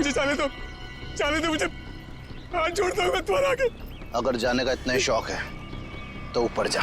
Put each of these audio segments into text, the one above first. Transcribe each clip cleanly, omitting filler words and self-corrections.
मुझे जाने दो, जाने दो मुझे, हाथ जोड़ता हूँ मैं तुम्हारे आगे। अगर जाने का इतना ही शौक है तो ऊपर जा।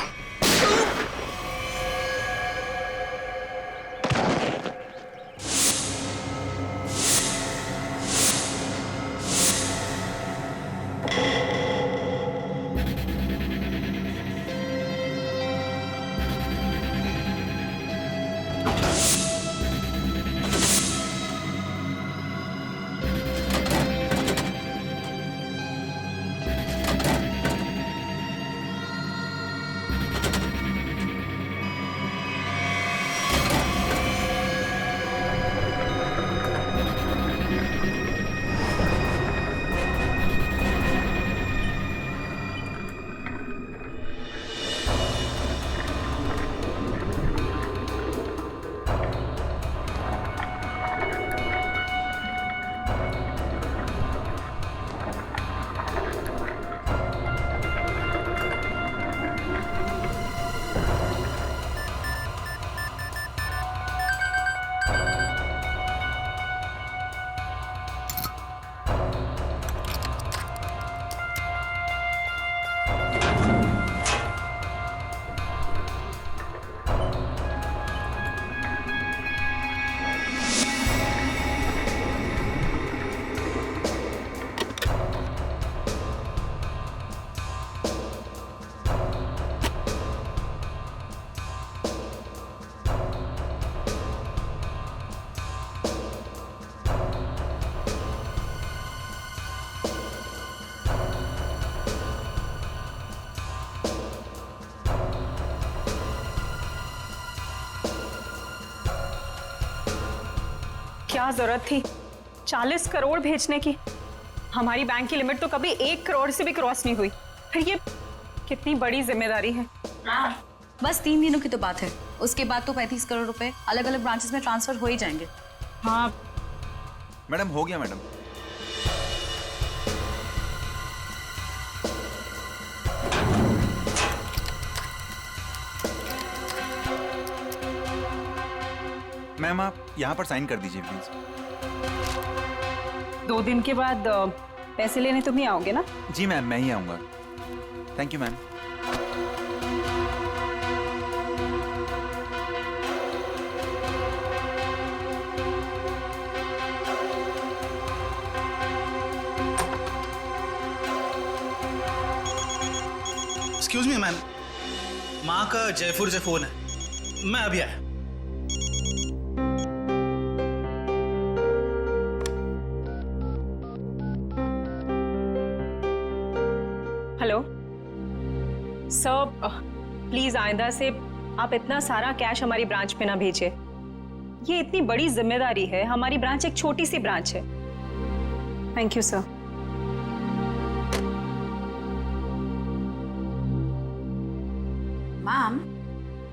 क्या जरूरत थी 40 करोड़ भेजने की? हमारी बैंक की लिमिट तो कभी 1 करोड़ से भी क्रॉस नहीं हुई। फिर ये कितनी बड़ी जिम्मेदारी है। बस 3 दिनों की तो बात है, उसके बाद तो 35 करोड़ रुपए अलग अलग ब्रांचेस में ट्रांसफर हो ही जाएंगे। हाँ मैडम, हो गया मैडम। मैम, आप यहाँ पर साइन कर दीजिए प्लीज। 2 दिन के बाद पैसे लेने तुम ही आओगे ना? जी मैम, मैं ही आऊँगा। Thank you ma'am. Excuse me ma'am, माँ का जयपुर से फोन है, मैं अभी आया। हेलो सर, प्लीज आइंदा से आप इतना सारा कैश हमारी ब्रांच पे ना भेजिए। ये इतनी बड़ी जिम्मेदारी है, हमारी ब्रांच एक छोटी सी ब्रांच है। Thank you sir. मैम,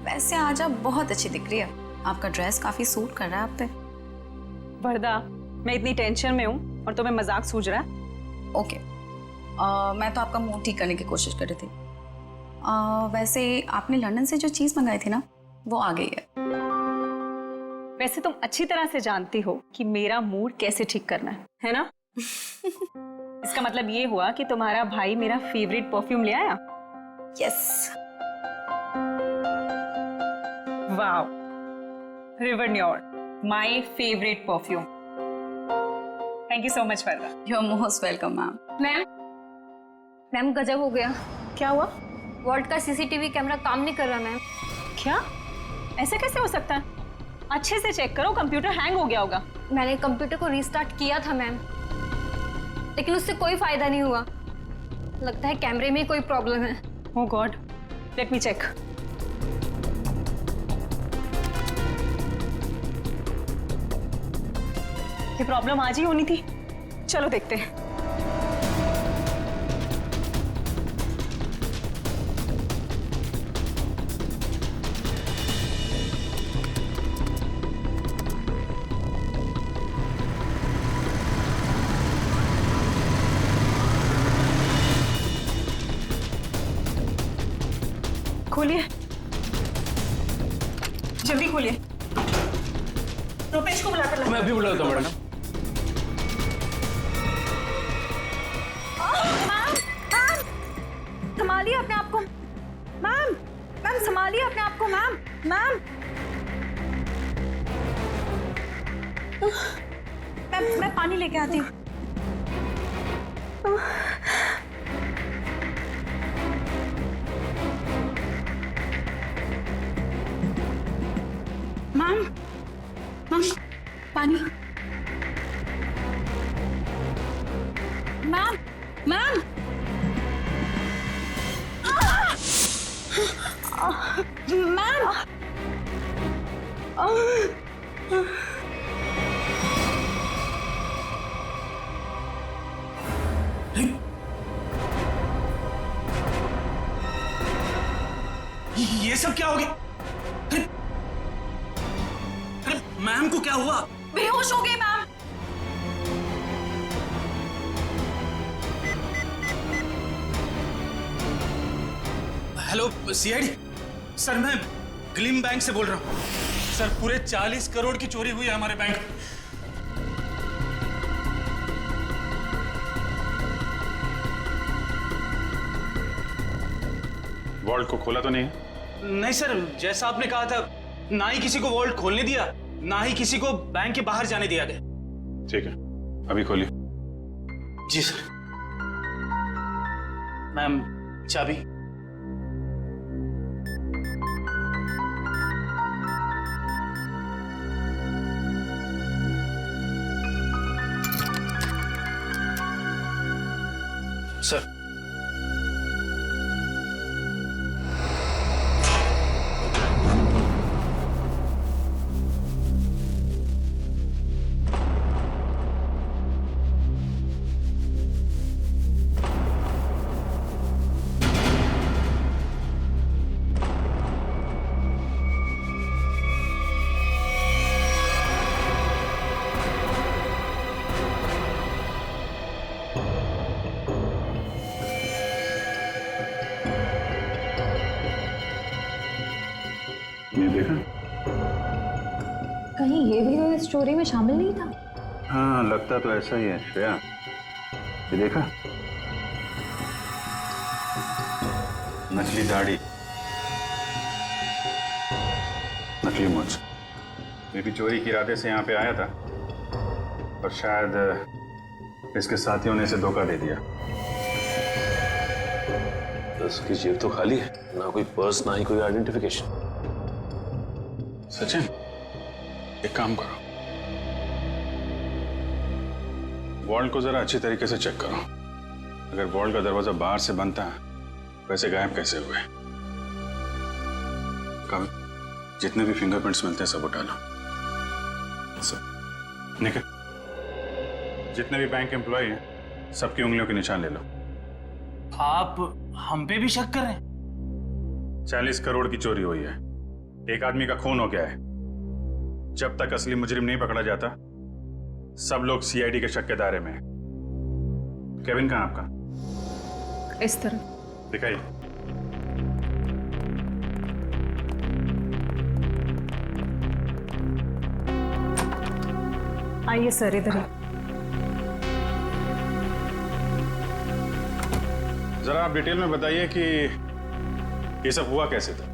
वैसे आज आप बहुत अच्छी दिख रही है, आपका ड्रेस काफी सूट कर रहा है आप पे। वरदा, मैं इतनी टेंशन में हूँ और तुम्हें मजाक सूझ रहा है? ओके, मैं तो आपका मूड ठीक करने की कोशिश कर रही थी। वैसे आपने लंदन से जो चीज मंगाई थी ना, वो आ गई है। वैसे तुम अच्छी तरह से जानती हो कि मेरा मूड कैसे ठीक करना है ना? इसका मतलब ये हुआ कि तुम्हारा भाई मेरा फेवरेट परफ्यूम ले आया? यस। वाओ, रिवर न्योर, my favourite perfume. Thank you so much Varda. You are most welcome ma'am. Ma'am गजब हो गया। क्या हुआ? वार्ड का सीसीटीवी कैमरा काम नहीं कर रहा मैम। क्या? ऐसे कैसे हो सकता है? अच्छे से चेक करो, कंप्यूटर हैंग हो गया होगा। मैंने कंप्यूटर को रीस्टार्ट किया था मैम, लेकिन उससे कोई फायदा नहीं हुआ। लगता है कैमरे में कोई प्रॉब्लम है। ओह गॉड, लेट मी चेक। ये प्रॉब्लम आज ही होनी थी। चलो देखते हैं। खोलिए, जल्दी खोलिए। रुपेश को बुलाकर लाओ। मैं अभी बुलाता हूँ मैडम। संभालिए अपने आप को मैम। मैम संभालिए अपने आप को मैम। मैम मैं पानी लेके आती हूँ। मैम पानी। मैम मैम मैम ये सब क्या हो गया? अरे मैम को क्या हुआ? बेहोश हो गई मैम। हेलो सीआईडी सर, मैं ग्लिम बैंक से बोल रहा हूँ। सर पूरे 40 करोड़ की चोरी हुई है हमारे बैंक में। वॉल्ट को खोला तो नहीं है? नहीं सर, जैसा आपने कहा था, ना ही किसी को वॉल्ट खोलने दिया, ना ही किसी को बैंक के बाहर जाने दिया गया। ठीक है, अभी खोलिए। जी सर। मैम चाबी। सर ये देखा? कहीं ये भी तो इस चोरी में शामिल नहीं था? हाँ, लगता तो ऐसा ही है श्रेया। ये देखा? नकली दाढ़ी, नकली मूंछ। ये भी चोरी के इरादे से यहाँ पे आया था, पर शायद इसके साथियों ने इसे धोखा दे दिया। उसकी जेब तो खाली है, ना कोई पर्स ना ही कोई आइडेंटिफिकेशन। सचिन, एक काम करो, वॉल्ट को जरा अच्छी तरीके से चेक करो। अगर वॉल्ट का दरवाजा बाहर से बंद था, वैसे गायब कैसे हुए? कल जितने भी फिंगरप्रिंट्स मिलते हैं सब उठा लो। सब निकल, जितने भी बैंक एम्प्लॉय हैं सबकी उंगलियों के निशान ले लो। आप हम पे भी शक कर रहे हैं? 40 करोड़ की चोरी हुई है, एक आदमी का खून हो गया है। जब तक असली मुजरिम नहीं पकड़ा जाता, सब लोग सीआईडी के शक के दायरे में हैं। केविन कहाँ आपका? इस तरह दिखाइए। आइए सर, इधर ही। जरा आप डिटेल में बताइए कि ये सब हुआ कैसे था?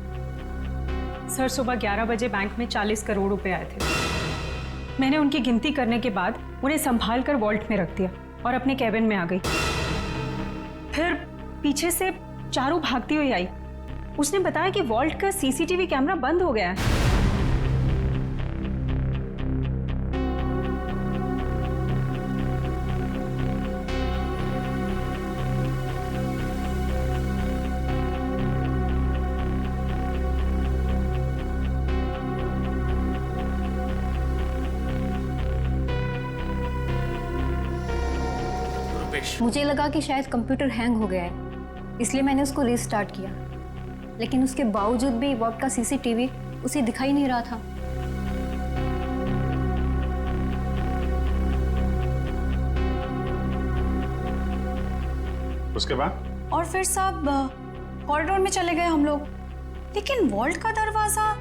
सर सुबह 11 बजे बैंक में 40 करोड़ रुपए आए थे। मैंने उनकी गिनती करने के बाद उन्हें संभाल कर वॉल्ट में रख दिया और अपने कैबिन में आ गई। फिर पीछे से चारू भागती हुई आई। उसने बताया कि वॉल्ट का सीसीटीवी कैमरा बंद हो गया है। मुझे लगा कि शायद कंप्यूटर हैंग हो गया है, इसलिए मैंने उसको रीस्टार्ट किया, लेकिन उसके बावजूद भी वॉल्ट का सीसीटीवी उसे दिखाई नहीं रहा था। उसके बाद? और फिर सब कॉरिडोर में चले गए हम लोग, लेकिन वॉल्ट का दरवाजा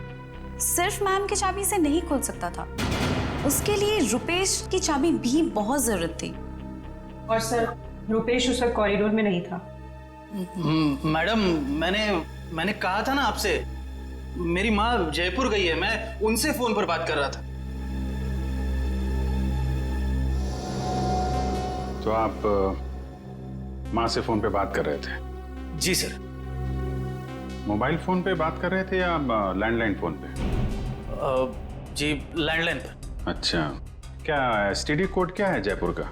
सिर्फ मैम की चाबी से नहीं खुल सकता था। उसके लिए रुपेश की चाबी भी बहुत जरूरत थी। और सर रुपेश उस वक्त कॉरिडोर में नहीं था। मैडम, मैंने कहा था ना आपसे, मेरी माँ जयपुर गई है, मैं उनसे फोन पर बात कर रहा था। तो आप माँ से फोन पे बात कर रहे थे? जी सर। मोबाइल फोन पे बात कर रहे थे या लैंडलाइन फोन पे? जी लैंडलाइन पर। अच्छा, क्या एसटीडी कोड क्या है जयपुर का?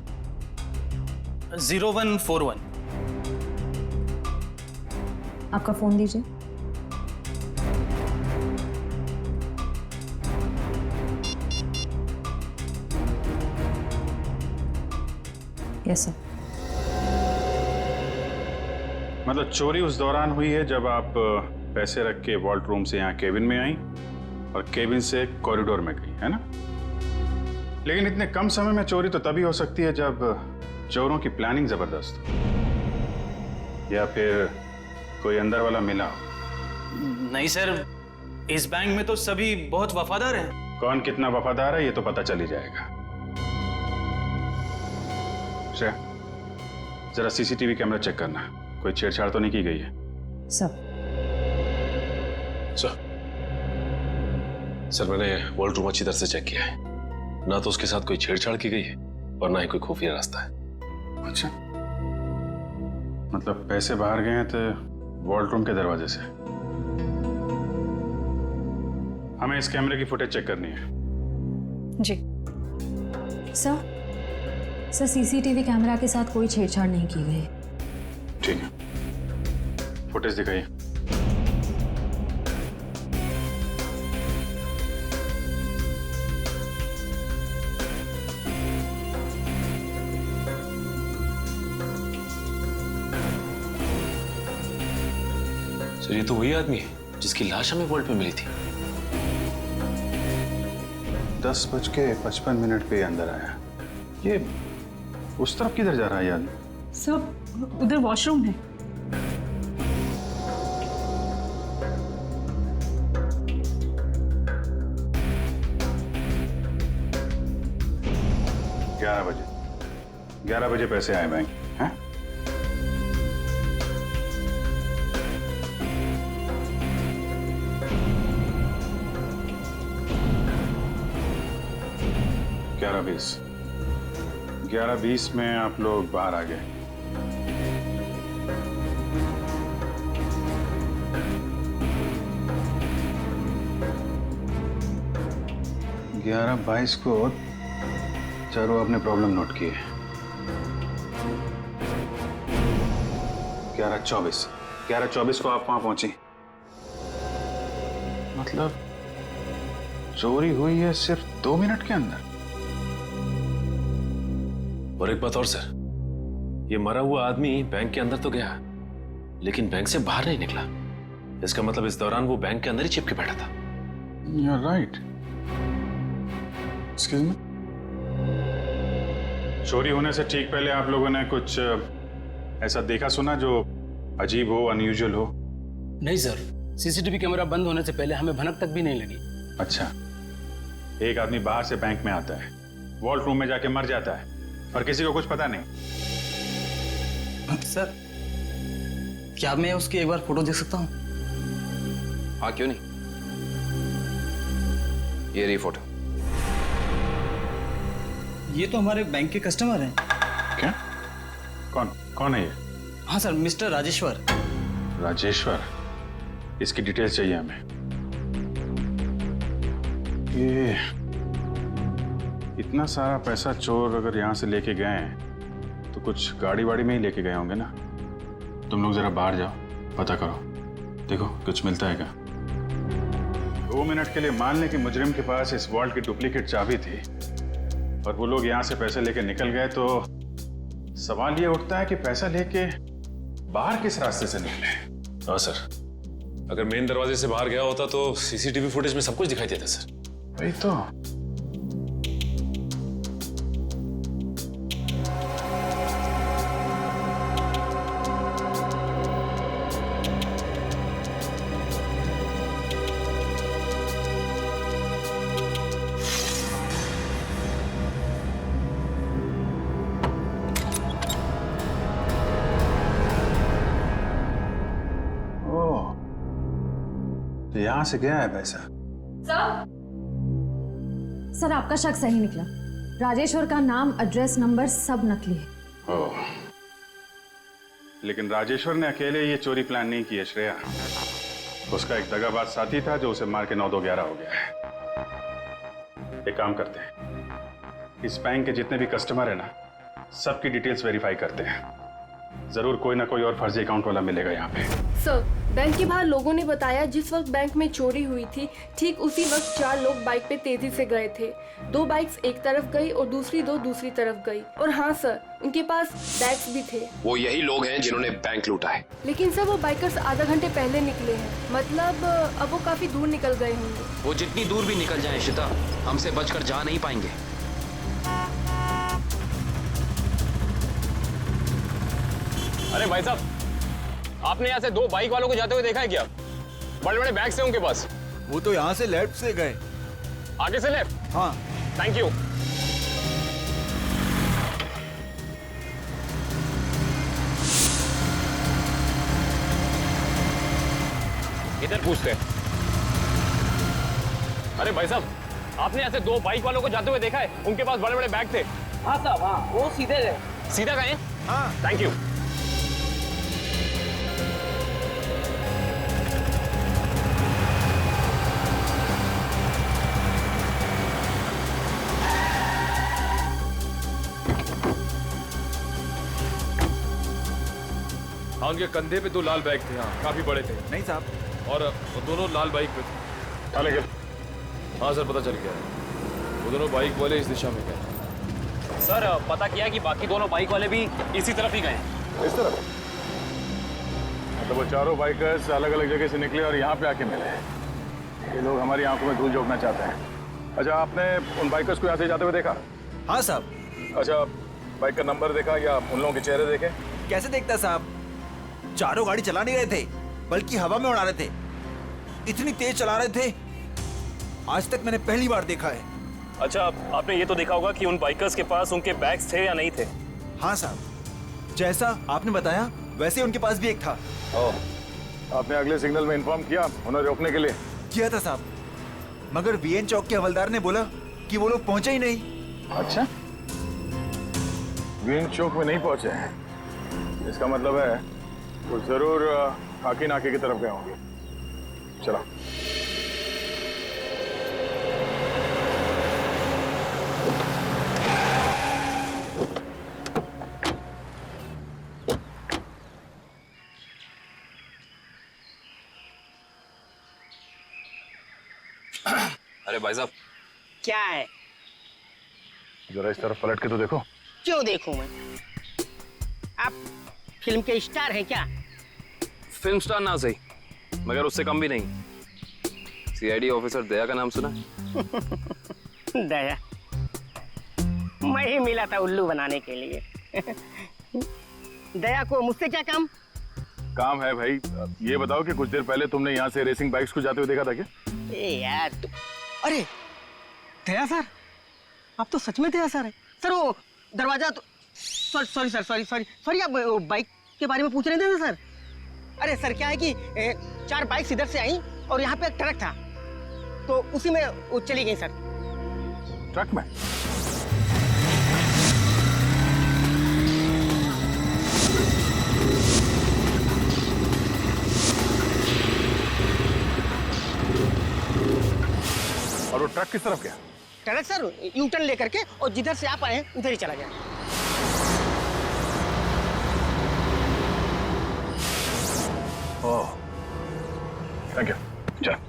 0141। आपका फ़ोन दीजिए। Yes sir. मतलब चोरी उस दौरान हुई है जब आप पैसे रख के वॉल्ट रूम से यहाँ केबिन में आई और केबिन से कॉरिडोर में गई, है ना? लेकिन इतने कम समय में चोरी तो तभी हो सकती है जब चोरों की प्लानिंग जबरदस्त हो या फिर कोई अंदर वाला मिला हो। नहीं सर, इस बैंक में तो सभी बहुत वफादार हैं। कौन कितना वफादार है ये तो पता चल ही जाएगा। श्रेया, जरा सीसीटीवी कैमरा चेक करना, कोई छेड़छाड़ तो नहीं की गई है? सर। सर मैंने वॉल्ट रूम अच्छी तरह से चेक किया है, ना तो उसके साथ कोई छेड़छाड़ की गई है और ना ही कोई खुफिया रास्ता है। अच्छा, मतलब पैसे बाहर गए हैं तो वॉल्ट रूम के दरवाजे से। हमें इस कैमरे की फुटेज चेक करनी है। जी सर सीसीटीवी कैमरा के साथ कोई छेड़छाड़ नहीं की गई। ठीक है, फुटेज दिखाइए। सर ये तो वही आदमी है जिसकी लाश हमें वॉल्ट में मिली थी। 10:55 पे अंदर आया। ये उस तरफ किधर जा रहा है ये आदमी? सब उधर वॉशरूम है। ग्यारह बजे पैसे आए बैंक, हैं? ग्यारह बीस में आप लोग बाहर आ गए। ग्यारह 22 को चारों अपने प्रॉब्लम नोट किए। 11:24 को आप वहां पहुंची। मतलब चोरी हुई है सिर्फ 2 मिनट के अंदर। और एक बात और सर, ये मरा हुआ आदमी बैंक के अंदर तो गया लेकिन बैंक से बाहर नहीं निकला। इसका मतलब इस दौरान वो बैंक के अंदर ही चिपके बैठा था। You're right. Excuse me? चोरी होने से ठीक पहले आप लोगों ने कुछ ऐसा देखा सुना जो अजीब हो, अनयूजुअल हो? नहीं सर, सीसीटीवी कैमरा बंद होने से पहले हमें भनक तक भी नहीं लगी। अच्छा, एक आदमी बाहर से बैंक में आता है, वॉल्ट रूम में जाके मर जाता है और किसी को कुछ पता नहीं। सर, क्या मैं उसकी एक बार फोटो देख सकता हूँ? हाँ क्यों नहीं, ये रही फोटो। ये तो हमारे बैंक के कस्टमर हैं। क्या? कौन है ये? हाँ सर, मिस्टर राजेश्वर। राजेश्वर? इसकी डिटेल्स चाहिए हमें। ये इतना सारा पैसा चोर अगर यहाँ से लेके गए हैं तो कुछ गाड़ी वाड़ी में ही लेके गए होंगे ना। तुम लोग जरा बाहर जाओ, पता करो, देखो कुछ मिलता है क्या। 2 मिनट के लिए मान लें कि मुजरिम के पास इस वॉल्ट की डुप्लीकेट चाबी थी और वो लोग यहाँ से पैसे लेके निकल गए, तो सवाल ये उठता है कि पैसा लेके बाहर किस रास्ते से निकले। हाँ सर, अगर मेन दरवाजे से बाहर गया होता तो सीसीटीवी फुटेज में सब कुछ दिखाई देता सर। वही तो। तो यहाँ से गया है पैसा? सर आपका शक सही निकला। राजेश्वर का नाम, एड्रेस, नंबर सब नकली है। ओह, लेकिन राजेश्वर ने अकेले ये चोरी प्लान नहीं की है श्रेया। उसका एक दगाबाज साथी था जो उसे मार के 9-2-11 हो गया है। एक काम करते हैं, इस बैंक के जितने भी कस्टमर है ना, सबकी डिटेल्स वेरीफाई करते हैं। जरूर कोई ना कोई और फर्जी अकाउंट वाला मिलेगा यहाँ पे। सर, बैंक के बाहर लोगों ने बताया जिस वक्त बैंक में चोरी हुई थी ठीक उसी वक्त 4 लोग बाइक पे तेजी से गए थे। 2 बाइक्स एक तरफ गई और दूसरी 2 दूसरी तरफ गई। और हाँ सर, उनके पास बैग्स भी थे। वो यही लोग हैं जिन्होंने बैंक लूटा है। लेकिन सर वो बाइकर्स आधा घंटे पहले निकले हैं, मतलब अब वो काफी दूर निकल गए होंगे। वो जितनी दूर भी निकल जाएं इशिता, हमसे बचकर जा नहीं पाएंगे। अरे भाई साहब, आपने यहाँ से 2 बाइक वालों को जाते हुए देखा है क्या? बड़े बड़े बैग्स हैं उनके पास। वो तो यहाँ से लेफ्ट से गए। आगे से लेफ्ट? हाँ। Thank you. इधर पूछते हैं। अरे भाई साहब, आपने यहाँ से 2 बाइक वालों को जाते हुए देखा है? उनके पास बड़े बड़े बैग थे। हाँ साहब, हाँ वो सीधे गए। सीधा गए? हाँ। Thank you. हाँ, उनके कंधे पे 2 लाल बैग थे। हाँ, काफी बड़े थे। नहीं साहब। और वो दोनों लाल बाइक पे थे। हाँ सर, पता चल गया है। वो दोनों बाइक वाले इस दिशा में गए। सर, पता किया कि बाकी दोनों बाइक वाले भी इसी तरफ ही गए। इस तरफ? मतलब वो चारों बाइकर्स अलग अलग जगह से निकले और यहाँ पे आके मिले। ये लोग हमारी आंखों में धूल झोंकना चाहते हैं। अच्छा, आपने उन बाइकर्स को यहाँ से जाते हुए देखा? हाँ साहब। अच्छा, बाइक का नंबर देखा या उन लोगों के चेहरे देखे? कैसे देखता साहब, चारों गाड़ी चला नहीं रहे थे बल्कि हवा में उड़ा रहे थे। इतनी तेज चला रहे थे, आज तक मैंने पहली बार देखा है। अच्छा, आपने ये तो देखा होगा कि उन बाइकर्स के पास उनके बैग्स थे या नहीं थे? हाँ साहब, जैसा आपने बताया वैसे उनके पास भी एक था। आपने अगले सिग्नल में इन्फॉर्म किया उन्हें रोकने के लिए? किया था साहब, मगर वीएन चौक के हवलदार ने बोला कि वो लोग पहुंचे ही नहीं। अच्छा, वीएन चौक में नहीं पहुंचे हैं, इसका मतलब है वो जरूर खाकी नाके की तरफ गए होंगे। चलो। अरे भाई साहब, क्या है? जरा इस तरफ पलट के तो देखो। क्यों देखूं मैं? आप फिल्म के स्टार हैं क्या? फिल्म स्टार ना सही, मगर उससे कम भी नहीं। सीआईडी ऑफिसर दया का नाम सुना? दया? मैं ही मिला था उल्लू बनाने के लिए। दया को मुझसे क्या काम? काम है भाई। ये बताओ कि कुछ देर पहले तुमने यहाँ से रेसिंग बाइक्स को जाते हुए देखा था क्या? ए यार अरे दया सर, आप तो सच में दया सर है। सर वो दरवाजा तो सॉरी सर, सॉरी आप बाइक के बारे में पूछ रहे थे ना सर? अरे सर क्या है कि 4 बाइक्स इधर से आई और यहाँ पे एक ट्रक था तो उसी में वो चली गई सर। ट्रक में? और वो ट्रक किस तरफ गया? ट्रक सर यू टर्न लेकर के और जिधर से आप आए उधर ही चला गया। ओह, थैंक यू। चल।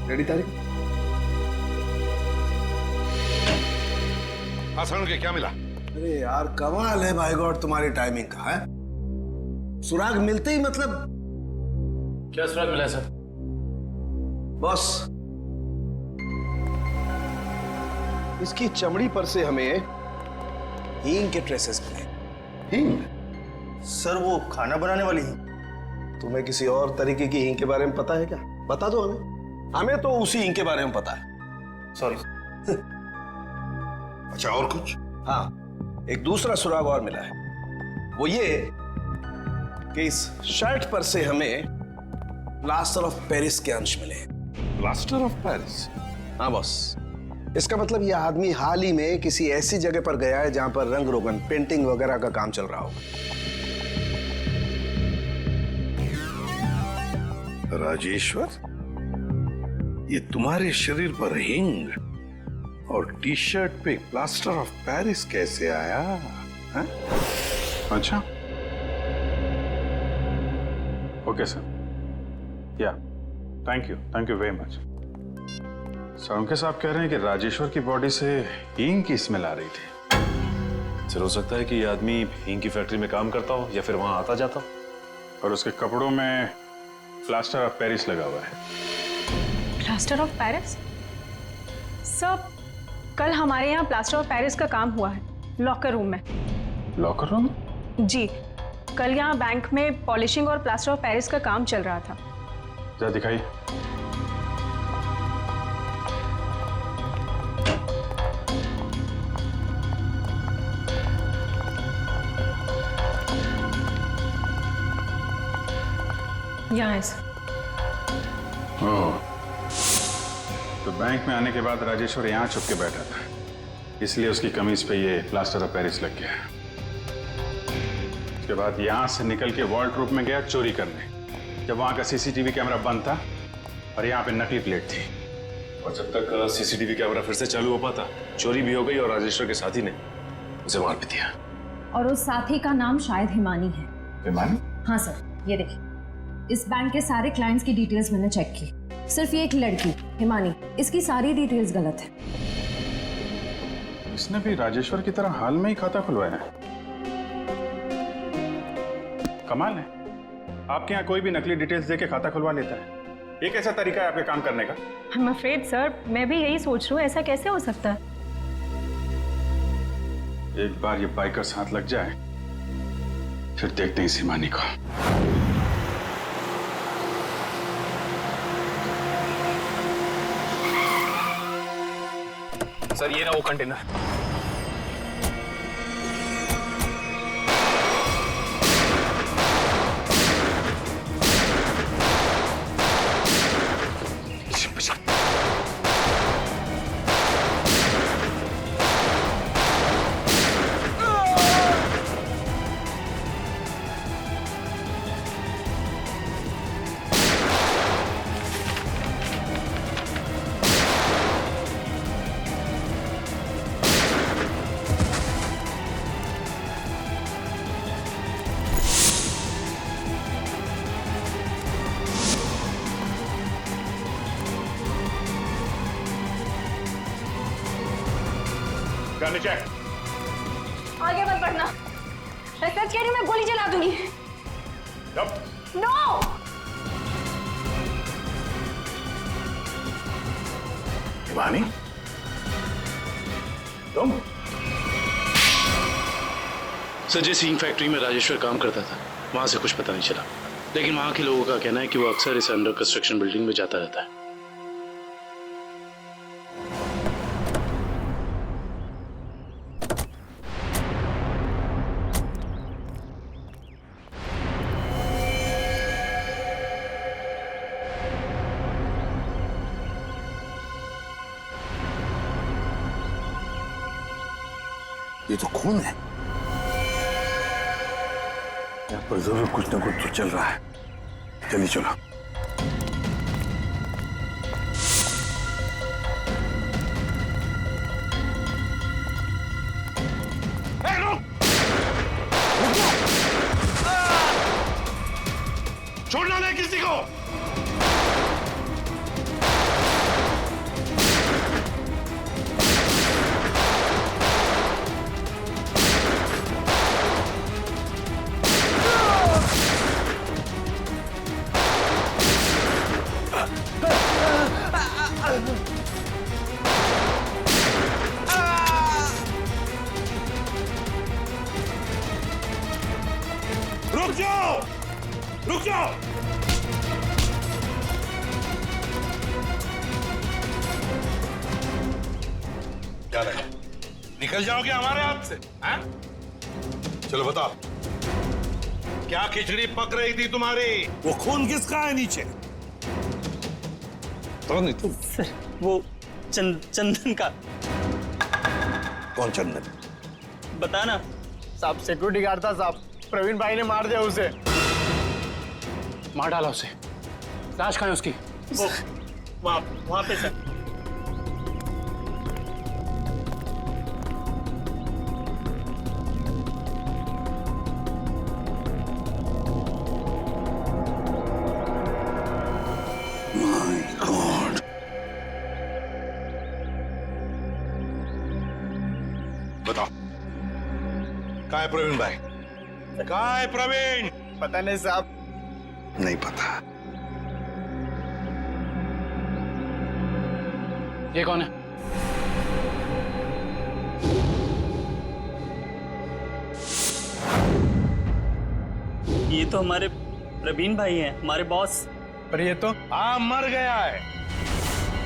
रेडी तारिक? हाँ सर, के क्या मिला? अरे यार कमाल है भाई गॉड तुम्हारी टाइमिंग का है। सुराग मिलते ही मतलब। क्या सुराग मिला है सर? बॉस, इसकी चमड़ी पर से हमें हींग के ट्रेसेस मिले। हींग? सर वो खाना बनाने वाली हींग। तुम्हें किसी और तरीके की हींग के बारे में पता है क्या? बता दो हमें। हमें तो उसी हींग के बारे में पता है। सॉरी। अच्छा, और कुछ? हाँ, एक दूसरा सुराग और मिला है। वो ये कि इस शर्ट पर से हमें प्लास्टर ऑफ पेरिस के अंश मिले। Plaster of Paris? हाँ बॉस, इसका मतलब ये आदमी हाल ही में किसी ऐसी जगह पर गया है जहां पर रंग रोगन, पेंटिंग वगैरह का काम चल रहा हो। राजेश्वर, ये तुम्हारे शरीर पर हिंग और टी शर्ट पे प्लास्टर ऑफ पेरिस कैसे आया? हा? अच्छा, ओके सर, या thank you very much. Salunkhe साहब कह रहे हैं कि राजेश्वर की बॉडी से हींग की स्मेल आ रही थी। सर, हो सकता है कि ये आदमी हींग की फैक्ट्री में काम करता हो या फिर वहां आता जाता हो। और उसके कपड़ों में प्लास्टर ऑफ पेरिस लगा हुआ है। Plaster of Paris? सर, कल हमारे यहाँ प्लास्टर ऑफ पेरिस का काम हुआ है लॉकर रूम में। Locker room? जी, कल यहाँ बैंक में पॉलिशिंग और प्लास्टर ऑफ पेरिस का काम चल रहा था। जरा दिखाइए। यहाँ है सर। ओह, तो बैंक में आने के बाद राजेश्वर यहाँ छुप के बैठा था, इसलिए उसकी कमीज पे ये प्लास्टर ऑफ पेरिस लग गया। उसके बाद यहाँ से निकल के वॉल्ट्रूप में गया चोरी करने, जब वहाँ का सीसीटीवी कैमरा बंद था और यहाँ पे नकली प्लेट थी। और जब तक सीसीटीवी कैमरा फिर से चालू हो पाता, चोरी भी हो गई और राजेश्वर के साथी ने उसे मार भी दिया। और उस साथी का नाम शायद हिमानी है। हिमानी? हाँ सर, ये देखिए, इस बैंक के सारे क्लाइंट्स की डिटेल्स मैंने चेक की। सिर्फ ये एक लड़की हिमानी, इसकी सारी डिटेल्स गलत है। इसने भी राजेश्वर की तरह हाल में ही खाता खुलवाया है। कमाल है, आपके यहाँ कोई भी नकली डिटेल्स देके खाता खुलवा लेता है। ये कैसा तरीका है आपके काम करने का? I'm afraid, सर, मैं भी यही सोच रही हूँ, ऐसा कैसे हो सकता है? एक बार ये बाइकर्स हाथ लग जाए, फिर देखते हैं इस हिमानी को। सर, ये ना वो कंटेनर। चेक। आगे मत बढ़ना, मैं सच कह रही हूँ, मैं गोली चला दूंगी। नो! हिमानी, तुम? सर, जिस हींग फैक्ट्री में राजेश्वर काम करता था, वहां से कुछ पता नहीं चला, लेकिन वहां के लोगों का कहना है कि वो अक्सर इस अंडर कंस्ट्रक्शन बिल्डिंग में जाता रहता है। ये तो खून है। यहाँ पर जरूर कुछ ना कुछ तो चल रहा है। जल्दी चलो। छोड़ना नहीं किसी को। रुक जाओ। क्या लगा, निकल जाओगे हमारे हाथ से? हैं? चलो बताओ, क्या खिचड़ी पक रही थी तुम्हारी? वो खून किसका है नीचे? तो नहीं तुम? सर वो चंदन का। कौन चंदन? बताना। साहब सिक्योरिटी गार्ड था साहब, प्रवीण भाई ने मार दिया उसे। मार डाला उसे। लाश कहाँ है उसकी? वहां पे सर। बताओ, कहाँ है प्रवीण भाई? कहाँ है प्रवीण? पता नहीं साहब। नहीं पता। ये कौन है? ये तो हमारे प्रवीण भाई हैं, हमारे बॉस। पर ये तो हाँ, मर गया है।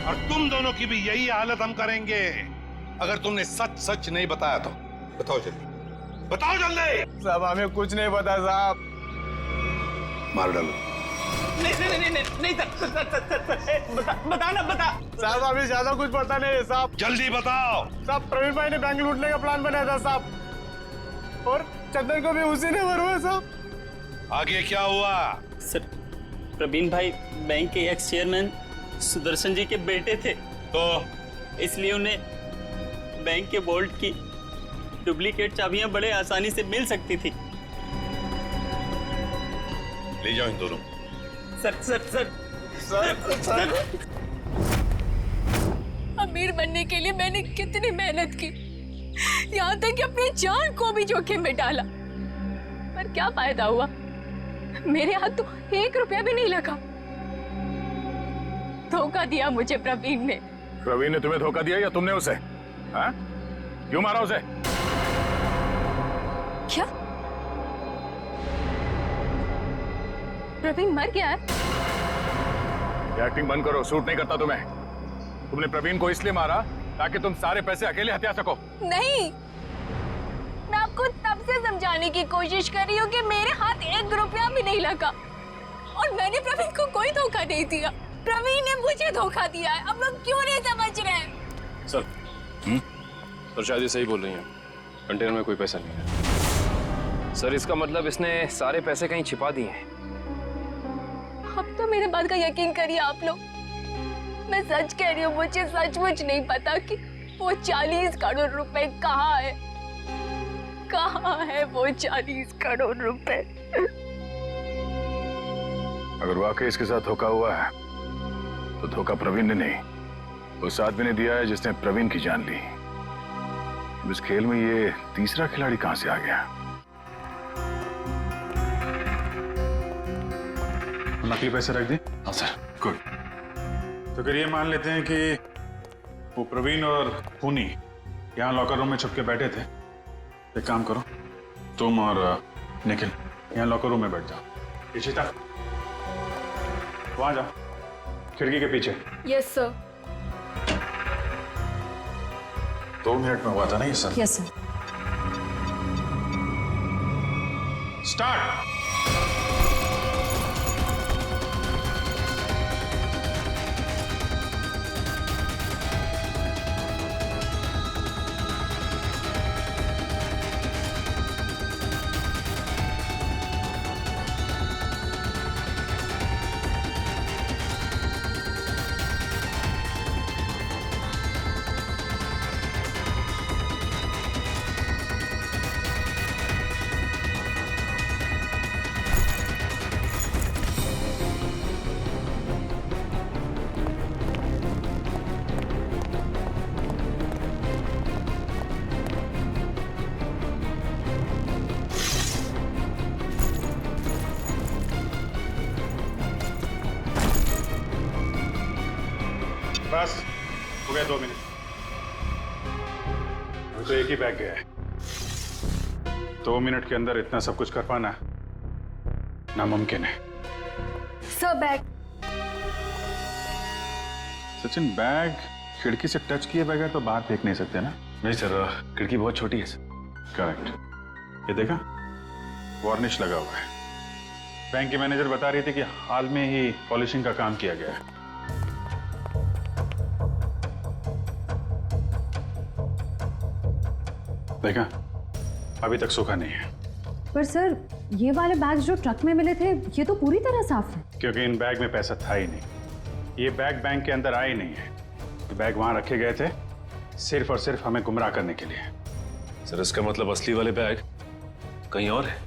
और तुम दोनों की भी यही हालत हम करेंगे अगर तुमने सच सच नहीं बताया तो। बताओ जल्दी, बताओ जल्दी। साहब हमें कुछ नहीं पता साहब। मार डालो। नहीं बता। साहब हमें ज्यादा कुछ पता नहीं है साहब। जल्दी बताओ। साहब प्रवीण भाई ने बैंक लूटने का प्लान बनाया था साहब, और चंदन को भी उसी ने मरवाया साहब। आगे क्या हुआ? सर प्रवीण भाई बैंक के एक्स चेयरमैन सुदर्शन जी के बेटे थे, तो इसलिए उन्हें बैंक के वोल्ट की डुप्लीकेट चाबियां बड़े आसानी से मिल सकती थी। ले जाओ इन दोनों। सर अमीर बनने के लिए मैंने कितनी मेहनत की, यहाँ तक कि अपनी जान को भी जोखिम में डाला, पर क्या फायदा हुआ? मेरे हाथ तो 1 रुपया भी नहीं लगा। धोखा दिया मुझे प्रवीण ने। प्रवीण ने तुम्हें धोखा दिया या तुमने उसे? हाँ? क्यों मारा उसे? क्या प्रवीण मर गया है? ये एक्टिंग बंद करो, सूट नहीं करता तुम्हें। तुमने प्रवीण को इसलिए मारा ताकि तुम सारे पैसे अकेले हथिया सको। नहीं, मैं आपको तब से समझाने की कोशिश कर रही हूँ कि मेरे हाथ 1 रुपया भी नहीं लगा और मैंने प्रवीण को कोई धोखा नहीं दिया। प्रवीण ने मुझे धोखा दिया है। अब लोग क्यों नहीं समझ रहे हैं? सर तो शायद ये सही बोल रही हैं, कंटेनर में कोई पैसा नहीं है। सर इसका मतलब इसने सारे पैसे कहीं छिपा दिए हैं। अब तो मेरे बात का यकीन करिए आप लोग, मैं सच कह रही हूँ, मुझे सचमुच नहीं पता कि वो 40 करोड़ रुपए कहाँ है। कहाँ है वो 40 करोड़ रुपए? अगर वाकई इसके साथ धोखा हुआ है तो धोखा प्रवीण ने नहीं, उस आदमी ने दिया है जिसने प्रवीण की जान ली। इस खेल में ये तीसरा खिलाड़ी कहां से आ गया? नकली पैसे रख दी? हाँ सर। गुड। तो फिर ये मान लेते हैं कि वो प्रवीण और खूनी यहाँ लॉकर रूम में छुप के बैठे थे। एक काम करो, तुम और निखिल यहाँ लॉकर रूम में बैठ जाओ। इशिता वहां जाओ, खिड़की के पीछे। Yes sir. 2 मिनट में हुआ था ना ये सर? Yes sir. स्टार्ट। बस हो गया 2 मिनट। अभी तो एक ही बैग गया है। 2 मिनट के अंदर इतना सब कुछ कर पाना नामुमकिन है। Sir bag. सचिन, बैग खिड़की से टच किए बगैर तो बाहर फेंक नहीं सकते ना? नहीं सर, खिड़की बहुत छोटी है सर। करेक्ट। ये देखा, वार्निश लगा हुआ है। बैंक की मैनेजर बता रही थी कि हाल में ही पॉलिशिंग का काम किया गया है। देखा, अभी तक सूखा नहीं है। पर सर, ये वाले बैग्स जो ट्रक में मिले थे ये तो पूरी तरह साफ है। क्योंकि इन बैग में पैसा था ही नहीं। ये बैग बैंक के अंदर आए ही नहीं है। ये बैग वहां रखे गए थे सिर्फ और सिर्फ हमें गुमराह करने के लिए। सर इसका मतलब असली वाले बैग कहीं और है?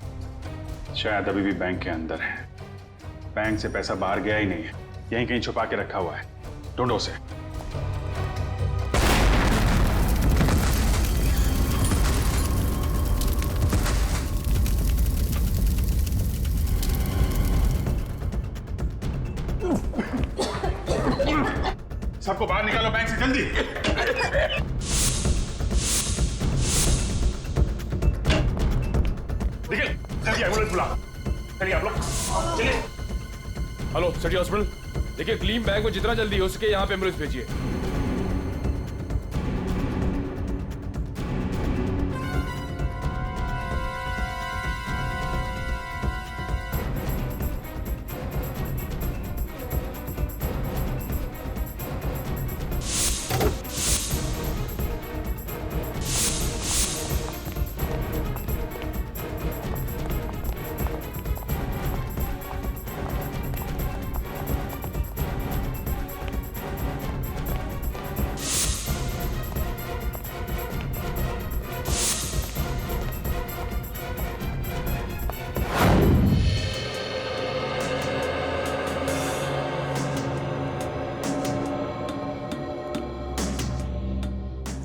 शायद अभी भी बैंक के अंदर है। बैंक से पैसा बाहर गया ही नहीं है, यहीं कहीं छुपा के रखा हुआ है। ढूंढो उसे। सबको बाहर निकालो बैंक से, जल्दी। निकल, जल्दी एम्बुलेंस बुला। चलिए आप लोग, चलिए। हेलो सिटी हॉस्पिटल, देखिए ग्लीम बैंक में जितना जल्दी हो सके यहाँ पे एम्बुलेंस भेजिए।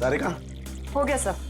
सारिका, हो गया सर।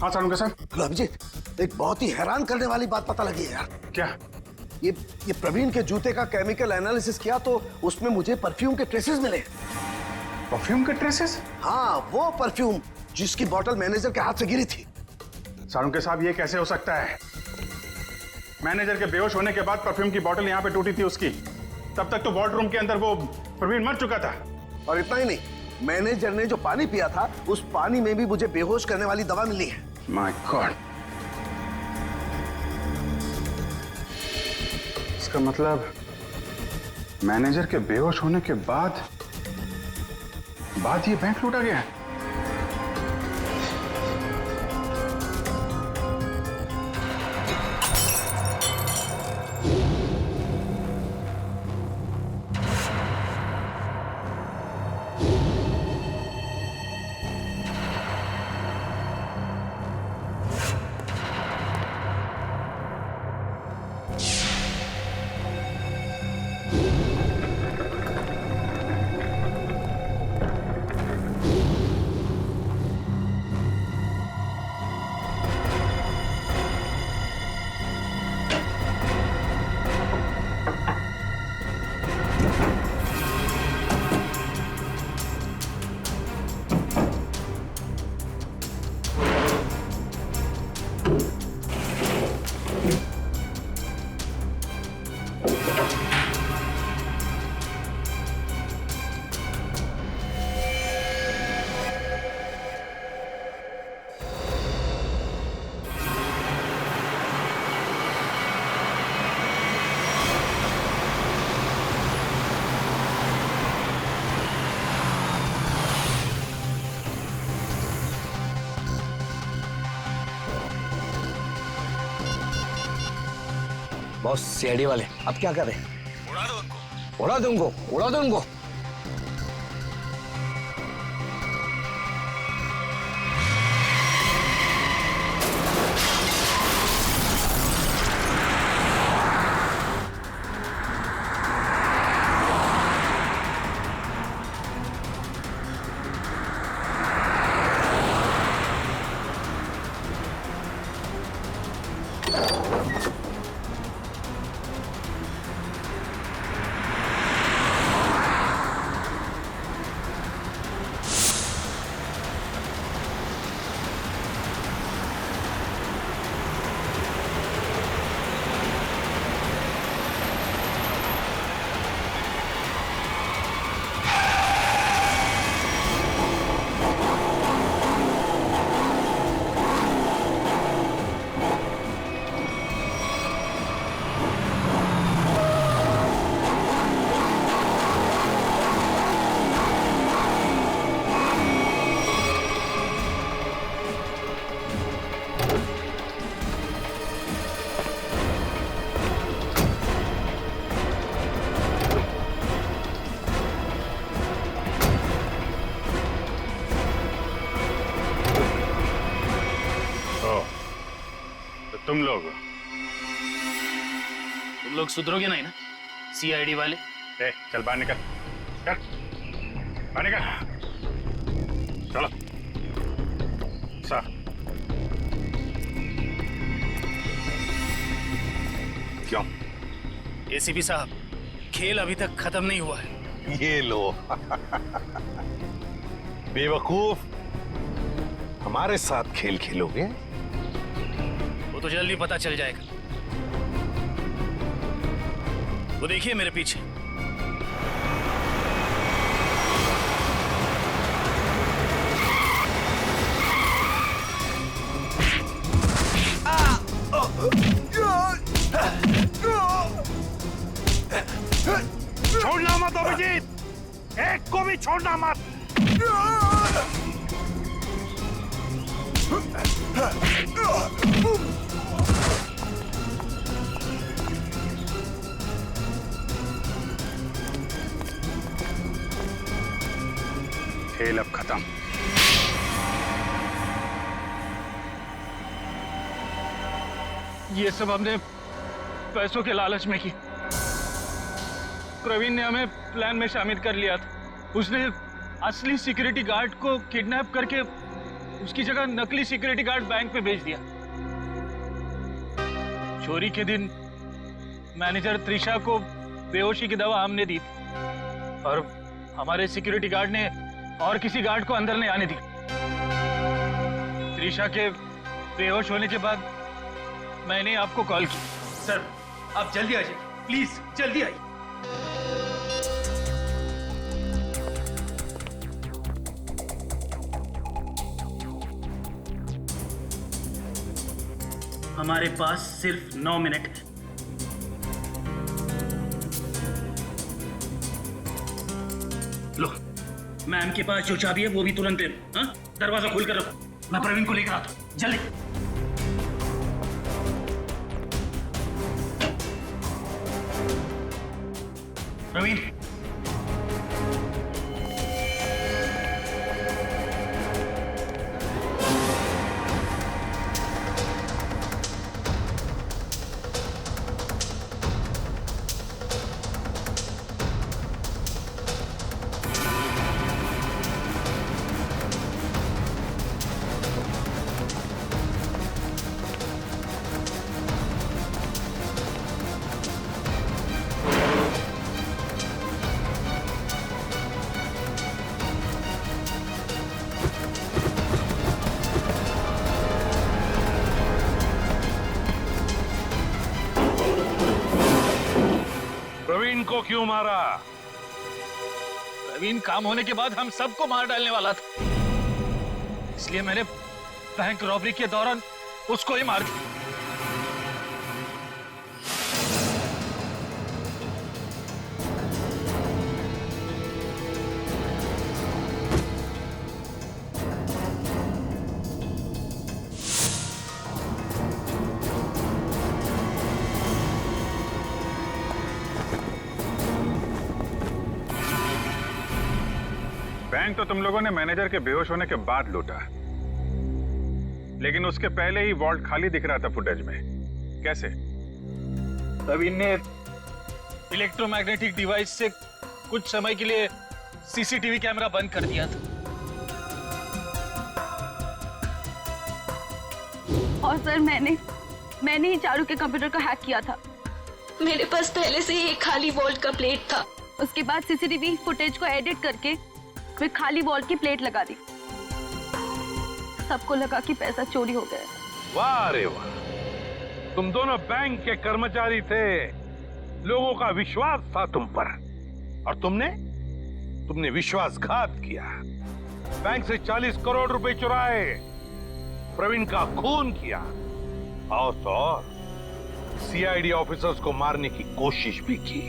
हाँ सारुंगा साहब। हेलो अभिजीत, एक बहुत ही हैरान करने वाली बात पता लगी है यार। क्या? ये प्रवीण के जूते का केमिकल एनालिसिस किया तो उसमें मुझे परफ्यूम के ट्रेसेस मिले। परफ्यूम के ट्रेसेस? हाँ, वो परफ्यूम जिसकी बोतल मैनेजर के हाथ से गिरी थी। सारुंगा साहब, ये कैसे हो सकता है? मैनेजर के बेहोश होने के बाद परफ्यूम की बोतल यहाँ पे टूटी थी उसकी। तब तक तो वार्ड रूम के अंदर वो प्रवीण मर चुका था। और इतना ही नहीं, मैनेजर ने जो पानी पिया था उस पानी में भी मुझे बेहोश करने वाली दवा मिली है। माय गॉड, इसका मतलब मैनेजर के बेहोश होने के बाद ये बैंक लूटा गया है। बॉस, सीआईडी वाले अब क्या करें? उड़ा दो उनको। उड़ा दो उनको, उड़ा दो उनको। तुम लोग सुधरोगे नहीं ना सीआईडी वाले? चल बाहर निकल, चल बाहर निकल, चलो सर। क्यों? एसीपी साहब, खेल अभी तक खत्म नहीं हुआ है। ये लो बेवकूफ, हमारे साथ खेल खेलोगे? वो तो जल्दी पता चल जाएगा। वो देखिए मेरे पीछे। छोड़ना मत अभिजीत, एक को भी छोड़ना मत। खेल अब खत्म। ये सब हमने पैसों के लालच में की। प्रवीण ने हमें प्लान में शामिल कर लिया था। उसने असली सिक्योरिटी गार्ड को किडनैप करके उसकी जगह नकली सिक्योरिटी गार्ड बैंक में भेज दिया। चोरी के दिन मैनेजर त्रिशा को बेहोशी की दवा हमने दी थी और हमारे सिक्योरिटी गार्ड ने और किसी गार्ड को अंदर नहीं आने दी। त्रिशा के बेहोश होने के बाद मैंने आपको कॉल की। सर आप जल्दी आ जाइए, प्लीज जल्दी आइए। हमारे पास सिर्फ 9 मिनट है। लो, मैम के पास जो चाबी है वो भी तुरंत दे दो। हाँ, दरवाजा खोल कर रखो, मैं प्रवीण को लेकर आता हूँ। जल्दी। प्रवीण, प्रवीण को क्यों मारा? प्रवीण काम होने के बाद हम सबको मार डालने वाला था, इसलिए मैंने बैंक रॉबरी के दौरान उसको ही मार दिया। बैंक तो तुम लोगों ने मैनेजर के बेहोश होने के बाद लूटा, लेकिन उसके पहले ही वॉल्ट खाली दिख रहा था फुटेज में। कैसे? प्रवीण ने इलेक्ट्रोमैग्नेटिक डिवाइस से कुछ समय के लिए सीसीटीवी कैमरा बंद कर दिया था। और सर मैंने ही चारू के कंप्यूटर को हैक किया था। मेरे पास पहले से ही एक खाली वॉल्ट का प्लेट था। उसके बाद सीसीटीवी फुटेज को एडिट करके फिर खाली वॉल्ट की प्लेट लगा दी। सबको लगा कि पैसा चोरी हो गया। वाह रे वाह, तुम दोनों बैंक के कर्मचारी थे, लोगों का विश्वास था तुम पर, और तुमने विश्वासघात किया। बैंक से 40 करोड़ रुपए चुराए, प्रवीण का खून किया, और तो और सीआईडी ऑफिसर्स को मारने की कोशिश भी की।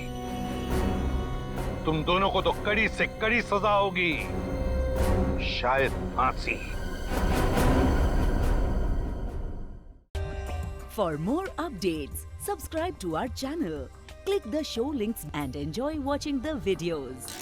तुम दोनों को तो कड़ी से कड़ी सजा होगी, शायद फांसी। For more updates, subscribe to our channel, click the show links and enjoy watching the videos.